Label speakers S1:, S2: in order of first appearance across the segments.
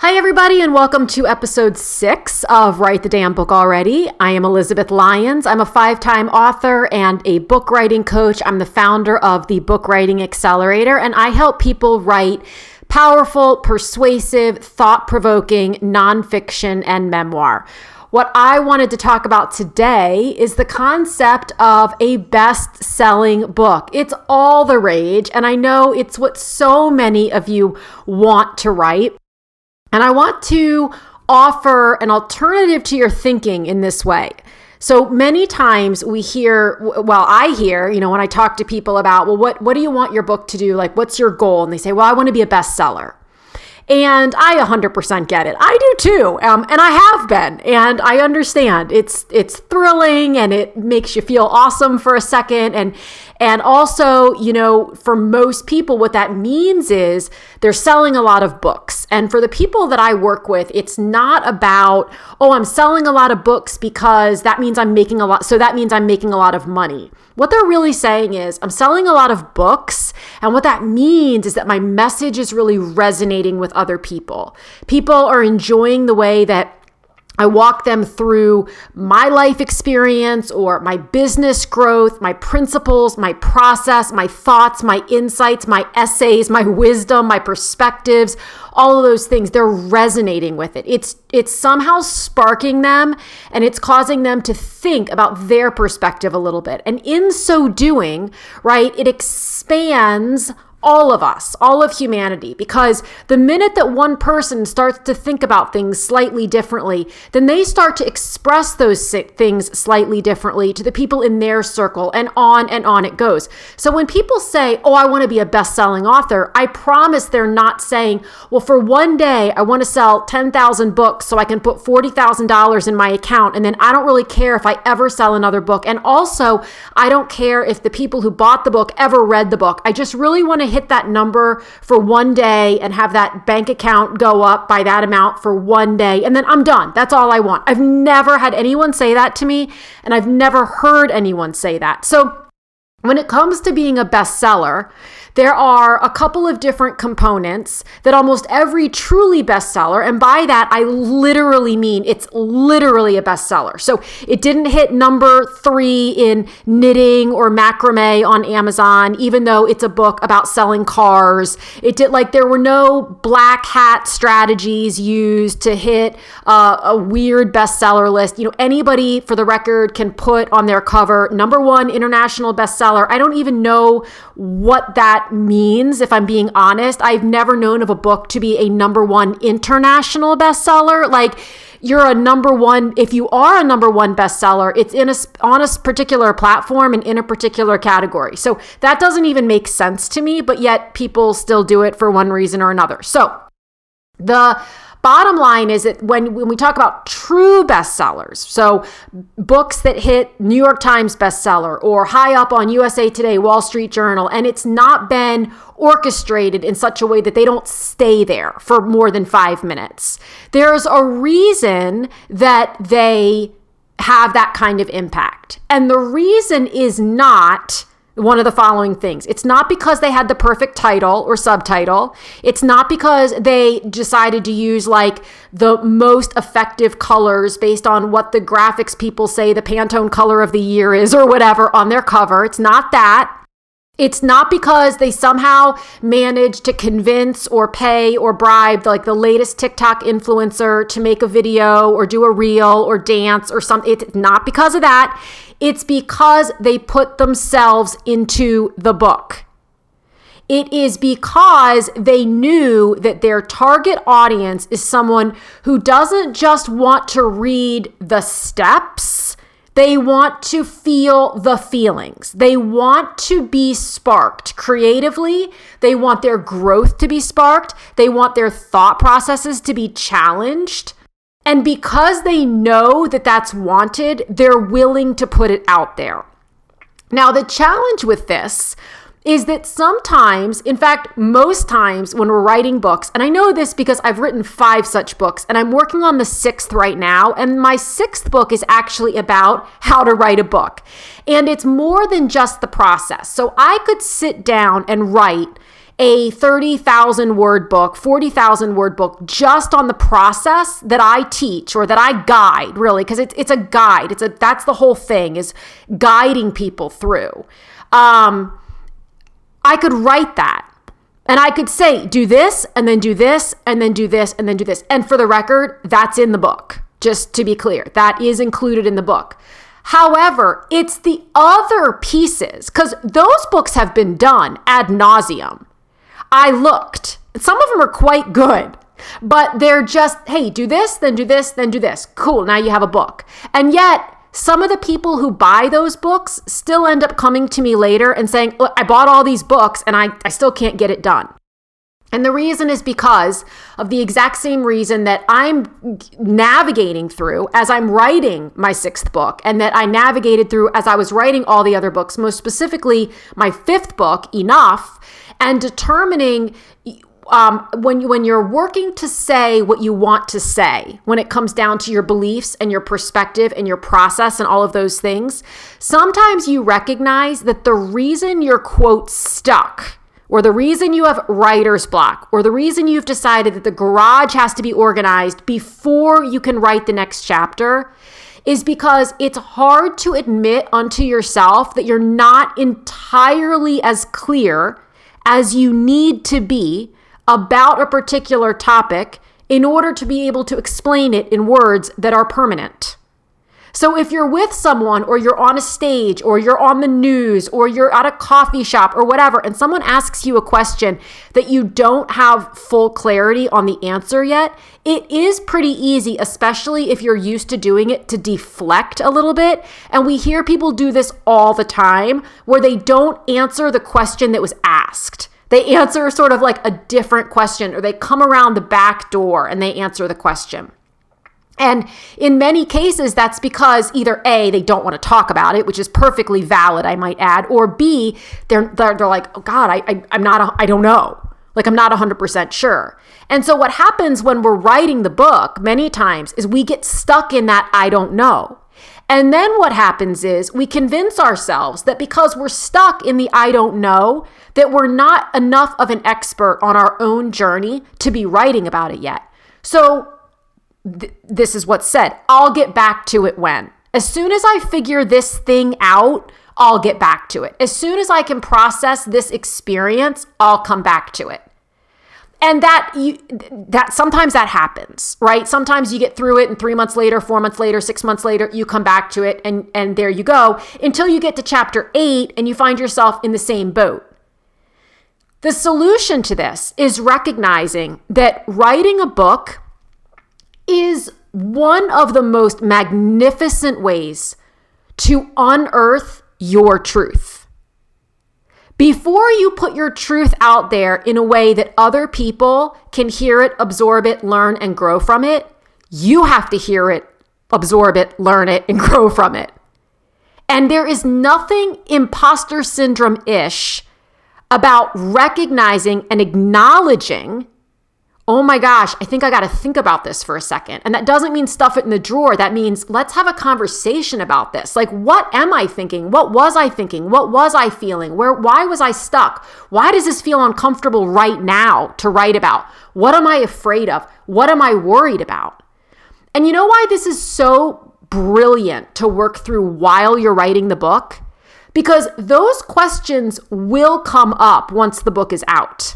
S1: Hi, everybody, and welcome to episode 6 of Write the Damn Book Already. I am Elizabeth Lyons. I'm a 5-time author and a book writing coach. I'm the founder of the Book Writing Accelerator, and I help people write powerful, persuasive, thought-provoking nonfiction and memoir. What I wanted to talk about today is the concept of a best-selling book. It's all the rage, and I know it's what so many of you want to write. And I want to offer an alternative to your thinking in this way. So many times I hear, when I talk to people about, what do you want your book to do? Like, what's your goal? And they say, I want to be a bestseller. And I 100% get it. I do too. And I have been, and I understand it's thrilling and it makes you feel awesome for a second. And also, for most people, what that means is they're selling a lot of books. And for the people that I work with, it's not about, I'm selling a lot of books because that means I'm making a lot. So that means I'm making a lot of money. What they're really saying is I'm selling a lot of books. And what that means is that my message is really resonating with other people. People are enjoying the way that I walk them through my life experience or my business growth, my principles, my process, my thoughts, my insights, my essays, my wisdom, my perspectives, all of those things. They're resonating with it. It's somehow sparking them, and it's causing them to think about their perspective a little bit. And in so doing, right, it expands all of us, all of humanity, because the minute that one person starts to think about things slightly differently, then they start to express those things slightly differently to the people in their circle, and on it goes. So when people say, I want to be a best-selling author, I promise they're not saying, for one day, I want to sell 10,000 books so I can put $40,000 in my account, and then I don't really care if I ever sell another book. And also, I don't care if the people who bought the book ever read the book. I just really want to hit that number for one day and have that bank account go up by that amount for one day, and then I'm done. That's all I want. I've never had anyone say that to me, and I've never heard anyone say that. So when it comes to being a bestseller, there are a couple of different components that almost every truly bestseller, and by that I literally mean it's literally a bestseller. So it didn't hit number 3 in knitting or macrame on Amazon, even though it's a book about selling cars. There were no black hat strategies used to hit a weird bestseller list. Anybody, for the record, can put on their cover number 1 international bestseller. I don't even know what that means, if I'm being honest. I've never known of a book to be a number 1 international bestseller. You're a number 1, if you are a number 1 bestseller, it's on a particular platform and in a particular category. So that doesn't even make sense to me, but yet people still do it for one reason or another. So the bottom line is that when we talk about true bestsellers, so books that hit New York Times bestseller or high up on USA Today, Wall Street Journal, and it's not been orchestrated in such a way that they don't stay there for more than 5 minutes. There's a reason that they have that kind of impact. And the reason is not one of the following things. It's not because they had the perfect title or subtitle. It's not because they decided to use the most effective colors based on what the graphics people say the Pantone color of the year is or whatever on their cover. It's not that. It's not because they somehow managed to convince or pay or bribe the latest TikTok influencer to make a video or do a reel or dance or something. It's not because of that. It's because they put themselves into the book. It is because they knew that their target audience is someone who doesn't just want to read the steps. They want to feel the feelings. They want to be sparked creatively. They want their growth to be sparked. They want their thought processes to be challenged. And because they know that that's wanted, they're willing to put it out there. Now, the challenge with this is that sometimes, in fact, most times when we're writing books, and I know this because I've written 5 such books, and I'm working on the 6th right now, and my 6th book is actually about how to write a book. And it's more than just the process. So I could sit down and write a 30,000 word book, 40,000 word book just on the process that I teach or that I guide, really, because it's a guide. That's the whole thing, is guiding people through. I could write that. And I could say, do this, and then do this, and then do this, and then do this. And for the record, that's in the book. Just to be clear, that is included in the book. However, it's the other pieces, because those books have been done ad nauseum. I looked. Some of them are quite good, but they're just, hey, do this, then do this, then do this. Cool, now you have a book. And yet, some of the people who buy those books still end up coming to me later and saying, look, I bought all these books and I still can't get it done. And the reason is because of the exact same reason that I'm navigating through as I'm writing my 6th book, and that I navigated through as I was writing all the other books, most specifically my 5th book, Enough, and determining when you're working to say what you want to say, when it comes down to your beliefs and your perspective and your process and all of those things, sometimes you recognize that the reason you're, quote, stuck, or the reason you have writer's block, or the reason you've decided that the garage has to be organized before you can write the next chapter, is because it's hard to admit unto yourself that you're not entirely as clear as you need to be about a particular topic in order to be able to explain it in words that are permanent. So if you're with someone, or you're on a stage, or you're on the news, or you're at a coffee shop or whatever, and someone asks you a question that you don't have full clarity on the answer yet, it is pretty easy, especially if you're used to doing it, to deflect a little bit. And we hear people do this all the time, where they don't answer the question that was asked. They answer sort of like a different question, or they come around the back door and they answer the question. And in many cases, that's because either A, they don't want to talk about it, which is perfectly valid, I might add, or B, they're like, oh God, I don't know. Like, I'm not 100% sure. And so what happens when we're writing the book many times is we get stuck in that I don't know. And then what happens is we convince ourselves that because we're stuck in the I don't know, that we're not enough of an expert on our own journey to be writing about it yet. So this is what's said. I'll get back to it when. As soon as I figure this thing out, I'll get back to it. As soon as I can process this experience, I'll come back to it. And that sometimes that happens, right? Sometimes you get through it, and 3 months later, 4 months later, 6 months later, you come back to it, and there you go, until you get to chapter 8 and you find yourself in the same boat. The solution to this is recognizing that writing a book is one of the most magnificent ways to unearth your truth. Before you put your truth out there in a way that other people can hear it, absorb it, learn, and grow from it, you have to hear it, absorb it, learn it, and grow from it. And there is nothing imposter syndrome-ish about recognizing and acknowledging, oh my gosh, I think I got to think about this for a second. And that doesn't mean stuff it in the drawer. That means let's have a conversation about this. Like, what am I thinking? What was I thinking? What was I feeling? Why was I stuck? Why does this feel uncomfortable right now to write about? What am I afraid of? What am I worried about? And you know why this is so brilliant to work through while you're writing the book? Because those questions will come up once the book is out.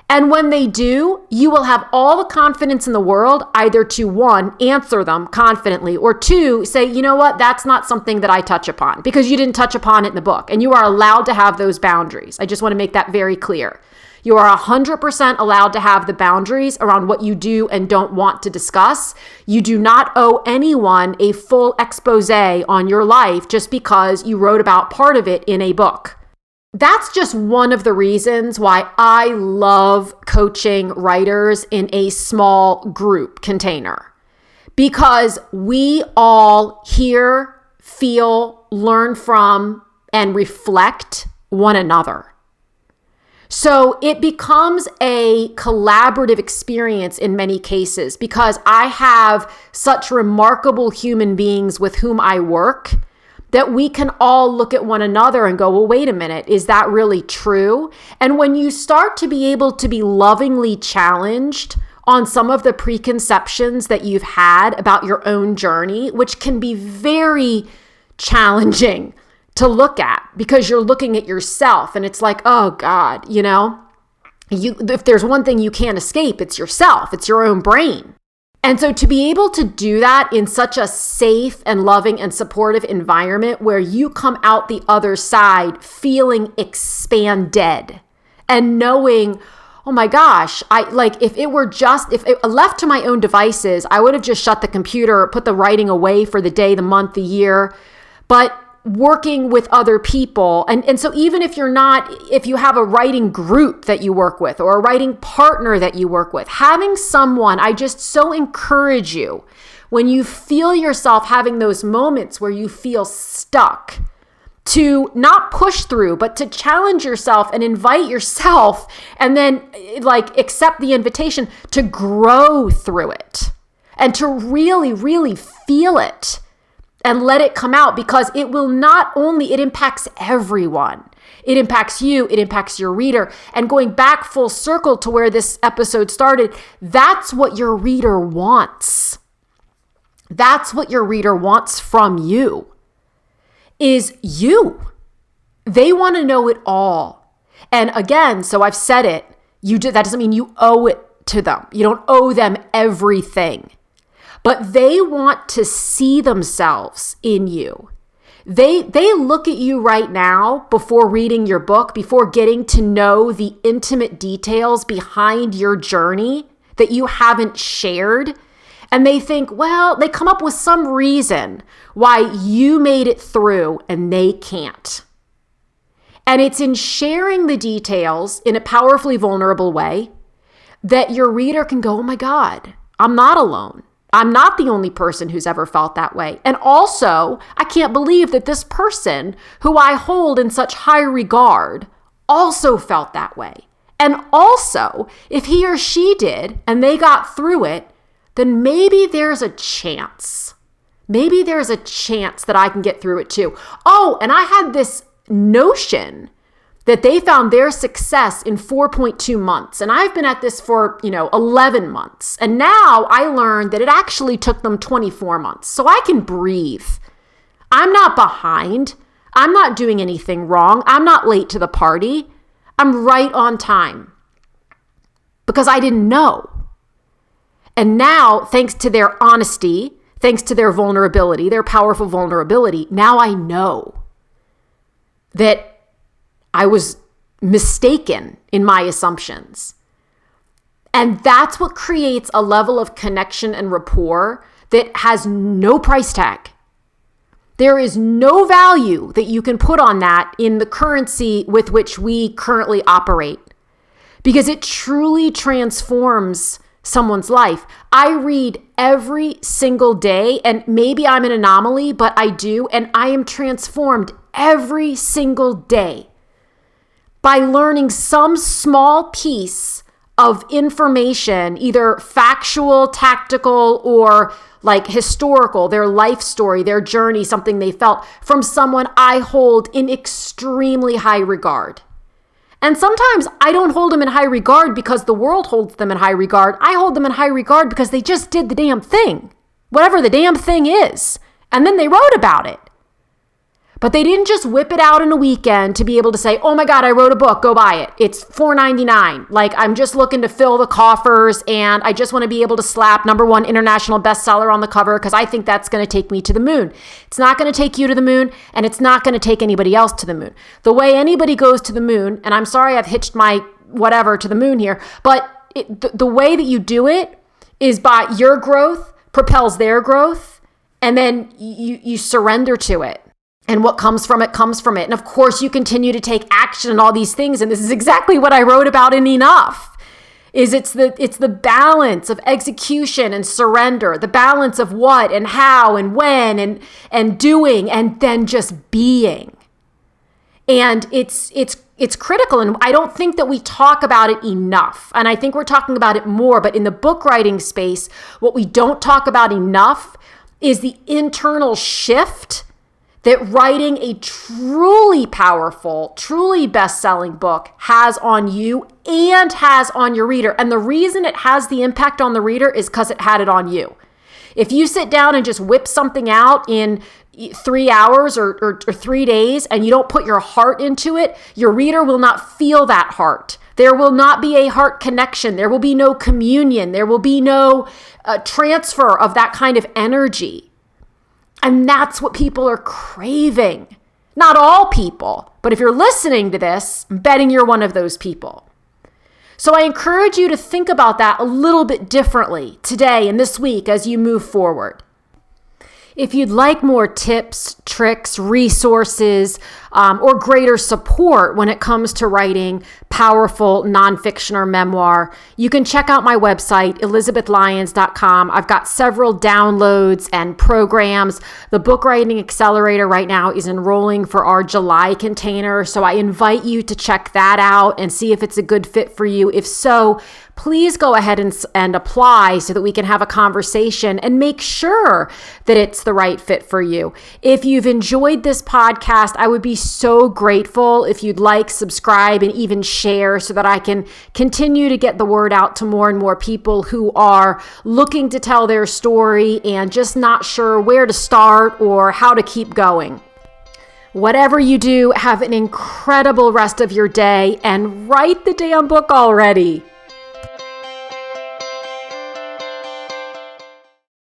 S1: And when they do, you will have all the confidence in the world either to, 1, answer them confidently, or 2, say, you know what, that's not something that I touch upon, because you didn't touch upon it in the book. And you are allowed to have those boundaries. I just want to make that very clear. You are 100% allowed to have the boundaries around what you do and don't want to discuss. You do not owe anyone a full expose on your life just because you wrote about part of it in a book. That's just one of the reasons why I love coaching writers in a small group container, because we all hear, feel, learn from, and reflect one another. So it becomes a collaborative experience in many cases, because I have such remarkable human beings with whom I work that we can all look at one another and go, well, wait a minute, is that really true? And when you start to be able to be lovingly challenged on some of the preconceptions that you've had about your own journey, which can be very challenging to look at because you're looking at yourself and it's like, oh God, if there's one thing you can't escape, it's yourself, it's your own brain. And so to be able to do that in such a safe and loving and supportive environment where you come out the other side feeling expanded and knowing, oh my gosh, if it left to my own devices, I would have just shut the computer, put the writing away for the day, the month, the year. But working with other people. And so even if you have a writing group that you work with or a writing partner that you work with, having someone, I just so encourage you when you feel yourself having those moments where you feel stuck, to not push through, but to challenge yourself and invite yourself and then accept the invitation to grow through it and to really, really feel it. And let it come out, because it impacts everyone. It impacts you, it impacts your reader. And going back full circle to where this episode started, that's what your reader wants. That's what your reader wants from you, is you. They want to know it all. And again, so I've said it, that doesn't mean you owe it to them. You don't owe them everything. But they want to see themselves in you. They look at you right now before reading your book, before getting to know the intimate details behind your journey that you haven't shared. And they think, well, they come up with some reason why you made it through and they can't. And it's in sharing the details in a powerfully vulnerable way that your reader can go, oh my God, I'm not alone. I'm not the only person who's ever felt that way. And also, I can't believe that this person who I hold in such high regard also felt that way. And also, if he or she did and they got through it, then maybe there's a chance. Maybe there's a chance that I can get through it too. Oh, and I had this notion that they found their success in 4.2 months. And I've been at this for, 11 months. And now I learned that it actually took them 24 months. So I can breathe. I'm not behind. I'm not doing anything wrong. I'm not late to the party. I'm right on time. Because I didn't know. And now, thanks to their honesty, thanks to their vulnerability, their powerful vulnerability, now I know that I was mistaken in my assumptions. And that's what creates a level of connection and rapport that has no price tag. There is no value that you can put on that in the currency with which we currently operate, because it truly transforms someone's life. I read every single day, and maybe I'm an anomaly, but I do, and I am transformed every single day by learning some small piece of information, either factual, tactical, or historical, their life story, their journey, something they felt, from someone I hold in extremely high regard. And sometimes I don't hold them in high regard because the world holds them in high regard. I hold them in high regard because they just did the damn thing, whatever the damn thing is. And then they wrote about it. But they didn't just whip it out in a weekend to be able to say, oh my God, I wrote a book, go buy it. It's $4.99. I'm just looking to fill the coffers and I just want to be able to slap #1 international bestseller on the cover because I think that's going to take me to the moon. It's not going to take you to the moon, and it's not going to take anybody else to the moon. The way anybody goes to the moon, and I'm sorry I've hitched my whatever to the moon here, but the way that you do it is by your growth propels their growth, and then you surrender to it. And what comes from it comes from it. And of course, you continue to take action and all these things. And this is exactly what I wrote about in Enough. It's the balance of execution and surrender, the balance of what and how and when and doing, and then just being. And it's critical. And I don't think that we talk about it enough. And I think we're talking about it more. But in the book writing space, what we don't talk about enough is the internal shift that writing a truly powerful, truly best-selling book has on you and has on your reader. And the reason it has the impact on the reader is because it had it on you. If you sit down and just whip something out in 3 hours or 3 days and you don't put your heart into it, your reader will not feel that heart. There will not be a heart connection. There will be no communion. There will be no transfer of that kind of energy. And that's what people are craving. Not all people, but if you're listening to this, I'm betting you're one of those people. So I encourage you to think about that a little bit differently today and this week as you move forward. If you'd like more tips, tricks, resources, or greater support when it comes to writing powerful nonfiction or memoir, you can check out my website, elizabethlyons.com. I've got several downloads and programs. The Book Writing Accelerator right now is enrolling for our July container, so I invite you to check that out and see if it's a good fit for you. If so, please go ahead and apply so that we can have a conversation and make sure that it's the right fit for you. If you've enjoyed this podcast, I would be so grateful if you'd like, subscribe, and even share so that I can continue to get the word out to more and more people who are looking to tell their story and just not sure where to start or how to keep going. Whatever you do, have an incredible rest of your day and write the damn book already.